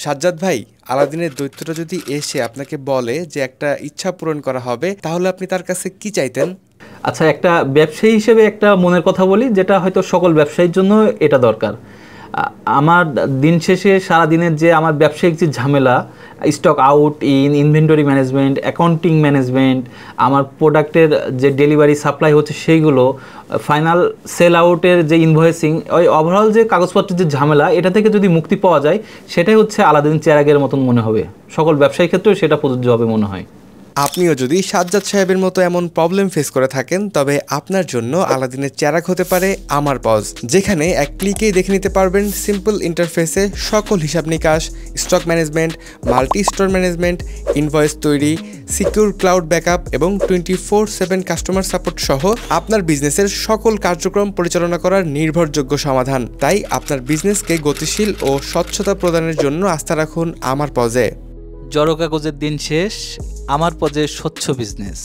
সাজ্জাদ ভাই, আলাদিনের দৈত্যটা যদি এসে আপনাকে বলে যে একটা ইচ্ছা পূরণ করা হবে, তাহলে আপনি তার কাছে কি চাইতেন? আচ্ছা, একটা ব্যবসায়ী হিসেবে একটা মনের কথা বলি, যেটা হয়তো সকল ব্যবসায়ীর জন্য এটা দরকার। আমার দিন শেষে সারা দিনের যে আমার ব্যবসায়িক যে ঝামেলা, stock out in, inventory management, accounting management, আমার প্রোডাক্টের যে ডেলিভারি সাপ্লাই হচ্ছে সেইগুলো, ফাইনাল সেল আউটের যে ইনভয়েসিং, ওই ওভারঅল যে কাগজপত্রের যে ঝামেলা, এটা থেকে যদি মুক্তি পাওয়া যায়, সেটাই হচ্ছে আলাদিন চেরাগের মতন মনে হবে। সকল ব্যবসায়িক ক্ষেত্রেও সেটা প্রযোজ্য হবে মনে হয়। আপনিও যদি সাজ্জাদ সাহেবের মতো এমন প্রবলেম ফেস করে থাকেন, তবে আপনার জন্য আলাদিনের চেরাগ হতে পারে আমার পজ, যেখানে এক ক্লিকেই দেখে নিতে পারবেন সিম্পল ইন্টারফেসে সকল হিসাব নিকাশ, stock management, multi store management, invoice তৈরি, সিকিউর ক্লাউড ব্যাকআপ এবং 24/7 কাস্টমার সাপোর্ট সহ আপনার বিজনেসের সকল কার্যক্রম পরিচালনা করার নির্ভরযোগ্য সমাধান। তাই আপনার বিজনেসকে গতিশীল ও স্বচ্ছতা প্রদানের জন্য আস্থা রাখুন আমার পজে। জড় কাগজের দিন শেষ, আমার পজে স্বচ্ছ বিজনেস।